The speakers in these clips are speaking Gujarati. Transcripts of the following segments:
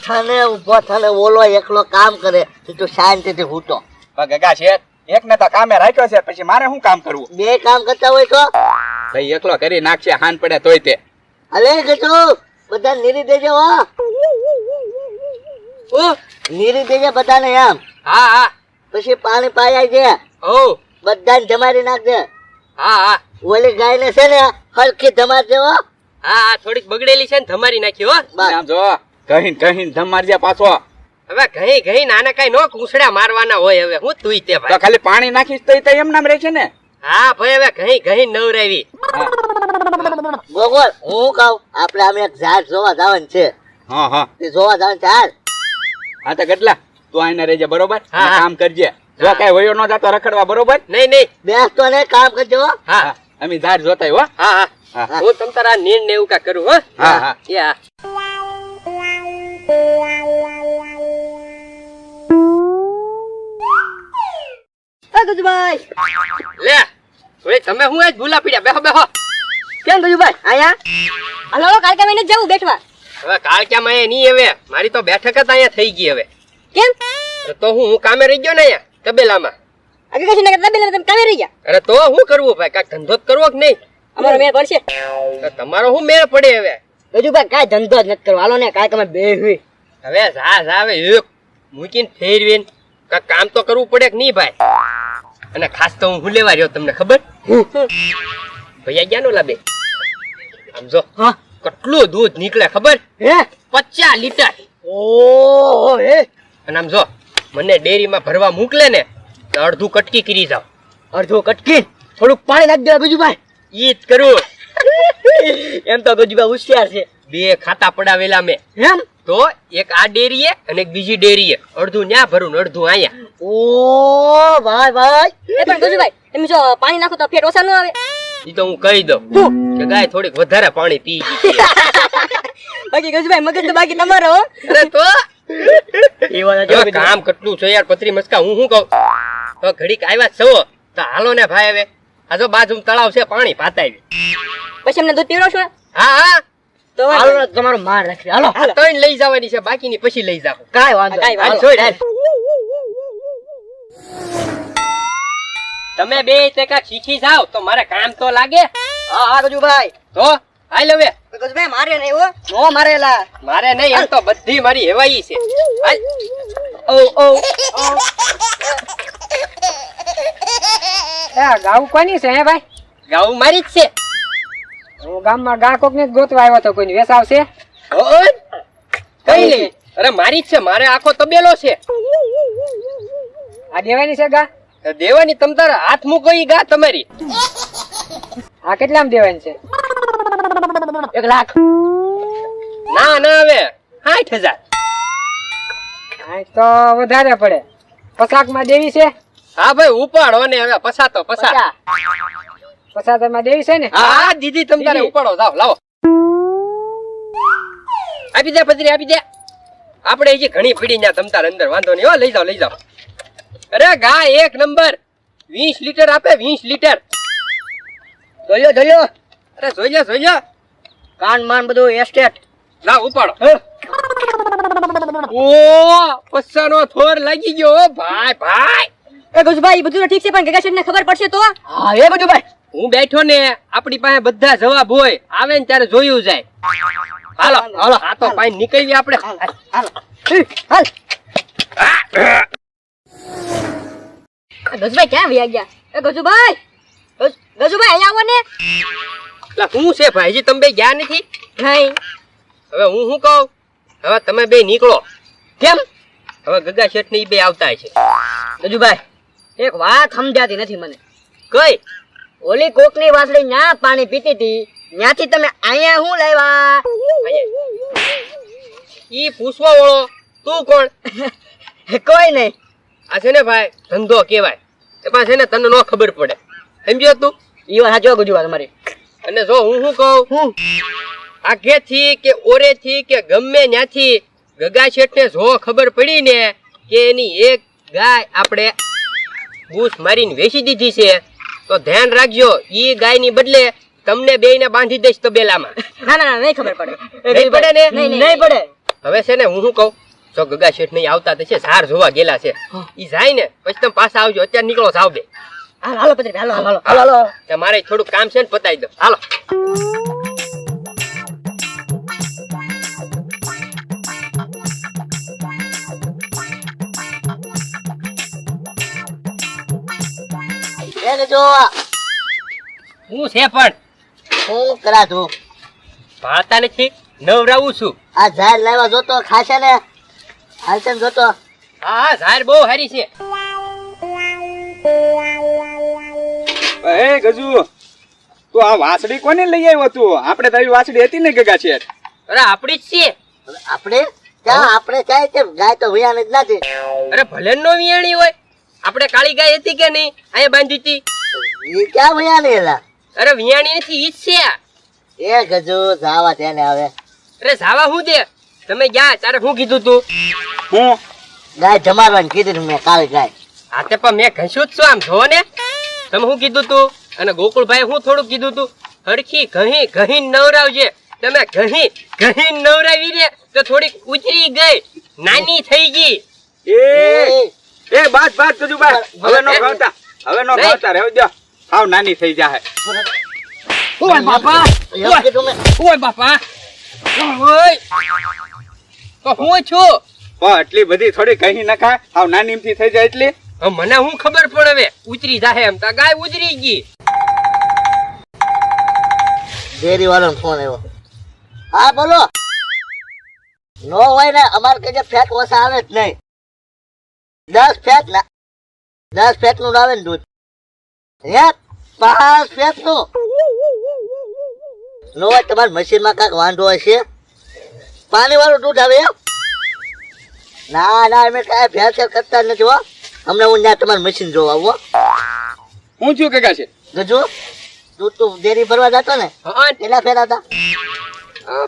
ઉભો થાને ઓલો એકલો કામ કરે તું શાંતિથી હૂતો. ગગા શેઠ એક ને તો કામે રાખ્યો છે, પછી મારે શું કામ કરવું? બે કામ કરતા હોય તો ભાઈ એકલો કરી નાખશે, હાન પડે તોય તે. અલે ગટુ બધા નીરી દેજો. નીરી દેજે બધાને એમ. હા હા પછી પાણી પાયા છે ઓ બધાને જમાડી નાખજે. હા હા ઓલી ગાય ને છે ને હલકી ધમાર દેવો. હા હા થોડીક બગડેલી છે ને ધમારી નાખી હો. આમ જો કહીન ધમ મારજે પાછો. હવે ઘઈ નાને કઈ નો કુસડા મારવાના હોય. હવે હું તુંય તે તો ભાઈ. ખાલી પાણી નાખીશ તો એમ નામ રહેશે ને. હા ભાઈ હવે ઘઈ નવરાવી. ગોગોલ હું કહું આપણે આમ એક ઝાડ જોવા જવાનું છે. હા હા તે જોવા જવાનું છે હાલ. હા તો કેટલા તું આઈને રહેજે બરોબર. હા, અને કામ કરજે. જો હા. કઈ વયો ન જાતો રખડવા બરોબર. નહીં બેસતો ને કામ કરજો. હા અમે ઝાડ જોતા હો. હા હા હા. હું તમ તારા નીર ને એવું કા કરું હો. હા હા એ હા ગજુભાઈ લે ઓય તમે હું આજ ભૂલા પડ્યા. બેહો બેહો. કેમ ગજુભાઈ આયા હલો કાલકા મહિને જવું બેઠવા. હવે કાલ ક્યાં માં નહીં. હવે મારી તો બેઠક જ અહીંયા થઈ ગઈ. હવે કેમ તો હું કામે રહી ગયો ને અહીંયા તબેલામાં. આગળ કશું ના કરતા બેલા તમે કામે રહી ગયા. અરે તો હું કરવું ભાઈ? કાંઈક ધંધો જ કરવો કે નહીં? અમારો મેળ પડશે. તો તમારો શું મેળ પડે હવે? ગજુભાઈ કાંઈ ધંધો જ નથી કરવો. હાલો ને કાંઈ તમે બેહવી. હવે આવે એક મૂકીને ફેરવીને કાંઈક કામ તો કરવું પડે કે નહીં ભાઈ? અને ખાસ તો હું લેવા રહ્યો તમને ખબર? ભૈયા ગયા નો લાબે આમ જો હા કેટલું દૂધ નીકળે ખબર? હે 50 લીટર. ઓ હે અને આમ જો મને ડેરીમાં ભરવા મોકલે ને તો અડધું કટકી કરી જાવ. અડધો કટકી થોડુંક પાણી નાખી દેવા ગજુભાઈ. ઈ જ કરું. એમ તો ગજુભાઈ હોશિયાર છે. 2 ખાતા પડાવેલા મેં. એમ તો એક આ ડેરીએ અને એક બીજી ડેરીએ. અડધું ન્યા ભરું ને અડધું અહીંયા. ઓ ભાઈ ભાઈ એ પણ ગજુભાઈ એમ જો પાણી નાખો તો ફેટ ઓછા ન આવે. ઈ તો હું કહી દઉં કે ગાય થોડીક વધારે પાણી પી ગઈ છે. બાકી ગજુભાઈ મગજ તો બાકી તમારો હો. અરે તો એ વાત હવે કામ કેટલું છે યાર પતરી મસ્કા. હું શું કહું તો ઘડીક આવ્યા જ છો તો હાલો ને ભાઈ. હવે આ જો બાજુ તળાવ છે પાણી પાતાવી. પછી અમને દૂધ પીવડાવશો. હા હા તો હાલો તમારો માર રાખી હાલો તો લઈ જવાની છે, બાકીની પછી લઈ જાવ. કાંઈ વાંધો કાંઈ નહીં. વાંધો હાલો. તમે બે ટકા શીખી જાવ તો મારે કામ તો લાગે. હા હા ગજુભાઈ તો હાલ હવે. ગજુભાઈ મારે નહીં હો. નો મારેલા મારે નહીં એમ તો બધી મારી હેવાઈ છે. હાલ. ઓ ઓ ગાવું કોની છે હે ભાઈ? ગાઉં મારી જ છે. હું ગામમાં ગા કોક ને ગોતવા આવ્યો તો કોઈ વેસાવ છે? ઓય, કઈ લે? અરે મારી જ છે. મારે આખો તબેલો છે. આ દેવાની છે ગા? દેવાની તમ તારા હાથ મૂકો ઈ ગા તમારી. આ કેટલામાં દેવાની છે? 1 લાખ ના ના હવે 60,000. આ તો વધારે પડે. 50 માં દેવી છે? હા ભાઈ ઉપાડો ને હવે પસાતો પસા. 50 માં દેવી છે ને? હા દીદી તમ તારે ઉપાડો જાવ લાવો. આપી દે પતરી આપી દે. આપણે હજી ઘણી પડી ન્યા તમ તાર અંદર વાંધો નહીં હો. લઈ જાવ લઈ જાવ. અરે ગા એક નંબર 20 લીટર આપે 20 લીટર. જોયો જોયો અરે જોઈ લો કાન માન બધું એસ્ટેટ લાવ ઉપાડો. ઓ પસાનો થોર લાગી ગયો હો ભાઈ ભાઈ. એ ગજુભાઈ બધું તો ઠીક છે પણ ગગા શેઠને ખબર પડશે તો. હા એ ગજુભાઈ હું બેઠો ને આપણી પાસે બધા જવાબ હોય. આવે ને ત્યારે જોયું જાય. હાલો હાલો આ તો પાઈ નીકળવી આપણે. હાલ હાલ ગજુભાઈ ક્યાં વયા ગયા? એ ગજુભાઈ ગજુભાઈ અહીંયા આવો ને. લા હું છે ભાઈ હજી તમે બે ગયા નથી? નહીં હવે હું શું કહું હવે તમે બે નીકળો. કેમ હવે ગગા શેઠ ને ઈ બે આવતા છે. ગજુભાઈ એક વાત સમજાતી નથી મને. કઈ? ઓલી કોકની વાસળી ન્યા પાણી પીતી હતી ન્યાથી તમે અહીંયા હું લાવ્યા? ઈ પૂછવા વાળો તું કોણ? કોઈ નહીં. આ છે ને ભાઈ ધંધો કેવાય. એમાં છે ને તને નો ખબર પડે. સમજ્યો તું? ઈ વાત સાચો ગજુભાઈ તમારી. અને જો હું શું કહું હું આગેથી કે ઓરેથી કે ગમે ન્યાથી ગગા શેઠને જો ખબર પડી ને કે એની એક ગાય આપણે બૂસ મારીને વેચી દીધી છે તો ધ્યાન રાખજો. ઈ ગાયની બદલે તમને બેયને બાંધી દઈશ તબેલામાં. ના ના નહીં ખબર પડે. નહીં પડે ને? નહીં પડે. હવે છે ને હું શું કહું, જો ગગા શેઠ નહીં આવતા તો છે ઝાર જોવા ગયેલા છે, ઈ જાય ને પછી તમે પાછા આવજો, અત્યારે નીકળો જાવ બે. હાલો પત્રી હાલો હાલો હાલો હાલો. મારે થોડુંક કામ છે ને પતાવી દો, હાલો. એ જો હું છે પણ હું કરા તું ભાળતા નથી, નવરાવું છું. આ ઝાડ લાવ્યા જોતો ખાશે ને હાલતે જોતો. હા હા, ઝાર બહુ સારી છે. એ ગજુ તું આ વાસળી કોને લઈ આવ્યો તું? આપણે તો આવી વાસળી હતી ને ગગા શેઠ. અરે આપડી જ છે. આપણે ક્યાં કે ગાય તો વિયાની જ નથી. અરે ભલે નો વિયાણી હોય, આપણે કાળી ગાય હતી કે નહીં, અહીંયા બાંધી હતી. ઈ ક્યાં વિયાની એલા? અરે વિયાણી નથી, ઈ જ છે. એ ગજુ જાવા તેને હવે. અરે જાવા હું દે, તમે ગયા તારે શું કીધું તું? હું ગાય જમાડવાની કીધું મેં કાલ ગાય. હા તે પણ મેં ઘસ્યું જ છું, આમ જો ને. તમે શું કીધું તું? અને ગોકુળભાઈ હું થોડુંક કીધું તું, હરખી ઘહી નવરાવજે. તમે ઘહી નવરાવી રે તો થોડીક ઉતરી ગઈ, નાની થઈ ગઈ. એ બાત ગજુ બા, હવે નો ખાવતા રહેવા દો, હાવ નાની થઈ જાહે. ઓય બાપા, એમ કીધું મેં. ઓય બાપા, ઓય તો હું છું. પણ એટલી બધી થોડી કહી નખાય, હાવ નાની એમથી થઈ જાય એટલી. હવે મને હું ખબર પડે હવે ઉતરી જાહે એમ, તા ગાય ઉતરી ગઈ. ડેરી વાળાનો ફોન આવ્યો. હા બોલો. નો હોય ને અમારે કે ફેટ ઓછા આવે જ નહીં. 10 ફેટ નું આવે ને દૂધ. 5 ફેટ નું નો હોય. તમારા મશીન માં કાંઈક વાંધો હશે. પાણી વાળું દૂધ આવે એમ? ના અમે કાંઈ ભેળસેળ કરતા નથી હો. હમણાં હું ત્યાં તમારું મશીન જોવા આવું. હું છું ગગા શેઠ. ગજુ દૂધ તું ડેરી ભરવા જતો ને હા, કેટલા ફેર હતા?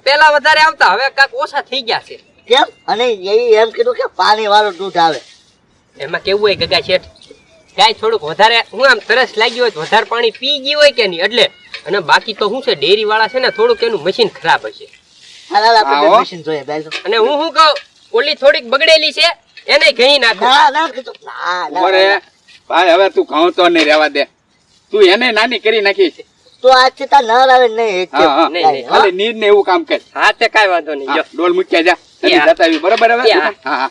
પેલા વધારે આવતા, હવે કાંક ઓછા થઈ ગયા છે. કેમ? અને એમ કીધું કે પાણી વાળું દૂધ આવે. એમાં કેવું હોય ગગા શેઠ, ગાય થોડુંક વધારે હું આમ તરસ લાગી હોય તો વધારે પાણી પી ગઈ હોય કે નહીં એટલે. અને બાકી તો શું છે, ડેરી વાળા છે ને થોડુંક એનું મશીન ખરાબ હશે. હાલ આપણે આવો. મશીન જોઈએ બેલ. અને હું શું કહું, ઓલી થોડીક બગડેલી છે એને ઘી નાખો. ના કીધું ના અરે ભાઈ હવે તું ઘઉં તો નહીં રહેવા દે, તું એને નાની કરી નાખી છે. તો આજથી તાર નર આવે નહીં. નહીં. ખાલી નીર ને એવું કામ કર. હા તે કાંઈ વાંધો નહીં. જો ડોલ મૂક્યા જા, નદી યા. જતા આવી બરોબર હવે. યા. હા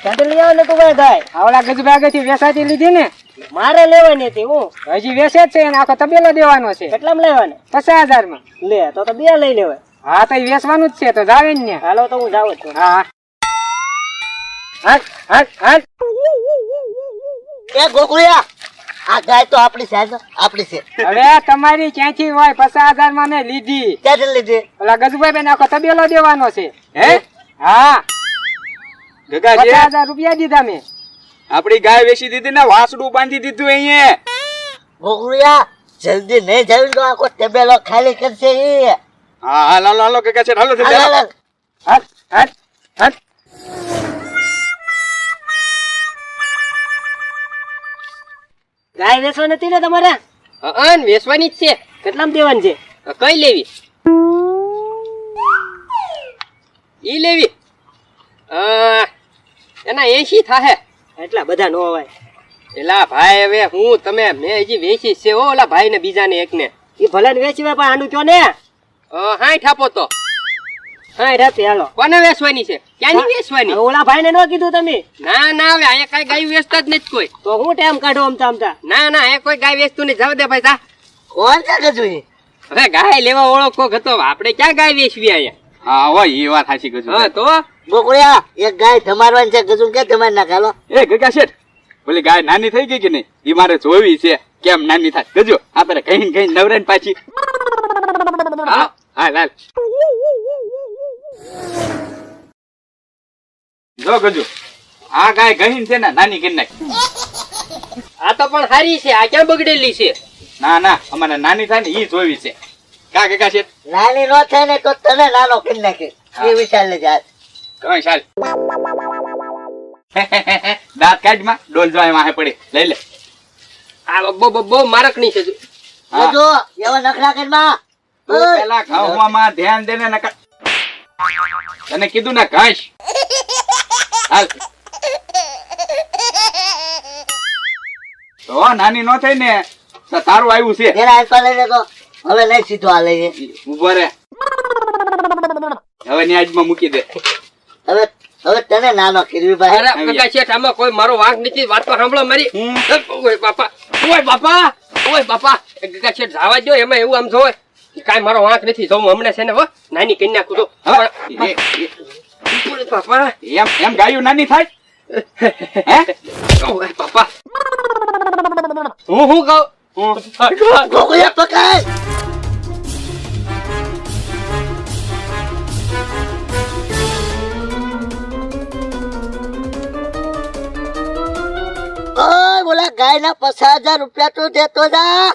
ક્યાંથી લઈ આવે તું ભાઈ ગાય? આવલા ગજબા આગળથી વેસાતી લીધી ને? મારે લેવાની હતી. હું હજી વેસે જ છે, એને આખો તબેલો દેવાનો છે. કેટલામાં લેવાની? 50,000 માં. લે તો બે લઈ લેવાય. હા તો ઈ વેચવાનું જ છે, તો જાવે ને. હાલો તો હું જાઉં છું. હા હાલ. એ ગોકુળિયા, આ ગાય તો આપણી છે. હવે તમારી ક્યાંથી હોય? 50,000 માં મેં લીધી. ક્યાંથી લીધી? ઓલા ગજુભાઈ બેન આખો તબેલો દેવાનો છે. હે હા, ગગા શેઠ 50,000 રૂપિયા દીધા મેં. આપડી ગાય વેચી દીધી ને, વાસડું બાંધી દીધું અહીંયા. ગોકુળિયા જલ્દી નહીં જાવી તો આખો ટેબેલો ખાલી કરશે ઈ. હા હાલો ગગા શેઠ હાલો હાલ, હાલ, હાલ. હાલ. ગાય વેચવા નથી ને તમારે? અન વેચવાની જ છે. કેટલામાં દેવાની છે? કઈ લેવી? ઈ લેવી? એના 80 થાહે. એટલા બધા નો હોય. એલા ભાઈ હવે હું તમે મેં હજી વેચી છે હો, ઓલા ભાઈ ને બીજા ને એક ને. ઈ ભલે ને વેચવા પણ આનું કયો ને. 60 આપો તો. હા રાતે હાલો. કોને વેચવાની છે? ક્યાંની વેચવાની? ઓલા ભાઈ ને ન કીધું તમે? ના હવે અહીંયા કઈ ગાય વેચતા જ નથી કોઈ. તો હું ટાઈમ કાઢો આમતા. ના એ કોઈ ગાય વેચતું નહીં, જાવ દે ભાઈ જા. કોણ છે ગજુ? હવે ગાય લેવા ઓળખો ગતો, આપણે ક્યાં ગાય વેચવી અહીંયા? હા હોય એ વાત સાચી ગજુ. હા તો ગોકુળિયા એક ગાય ધમારવાની છે. ગજુ કે ધમાર ના ખાલો. એ ગગા શેઠ બોલી ગાય નાની થઈ ગઈ કે નહીં એ મારે જોવી છે, કેમ નાની થાય. ગજુ આપણે કઈ નવરાઈને પાછી. હાલો. હાલ જો ગજુ આ ગાય ગહીન છે ને નાની કરી નાખ. આ તો પણ સારી છે, આ ક્યાં બગડેલી છે? ના અમારે નાની થાય ને ઈ જોવી છે. કા ગગા શેઠ નાની નો થાય ને તો તને નાનો કરી નાખે. એ વિચાર લેજે આજ. કઈ ચાલ દાંત કાઢમાં ડોલ જો એમાં પડી લઈ લે. આ બહુ મારકની છે. હા. જો એવા નખરા કરી માં. તું પેલા ઘઉંમાં ધ્યાન દે ને નકર તને કીધું ને ઘાસ હાલ તો નાની નો થઈ ને તો તારું આવ્યું છે એના આસપા લઈને તો હવે નહીં સીધો આ લઈએ ઉભો રે હવે ન્યાજમાં મૂકી દે હવે હવે તને નાનો કિરવીભાઈ અરે ગગા શેઠ આમાં કોઈ મારો વાંક નથી વાત તો સાંભળો મારી ઓય બાપા ઓય બાપા ગગા શેઠ જવા દો એમાં એવું આમ જોવે કાંઈ મારો વાંક નથી જો હું હમણાં છે ને હો નાની કન્યા કૂદો હવે બાપા એમ ગાયું નાની થાય હે ઓય બાપા હું કહું ગોગોયા પકડ ઓય બોલા ગાય ના 50,000 રૂપિયા તો દેતો જા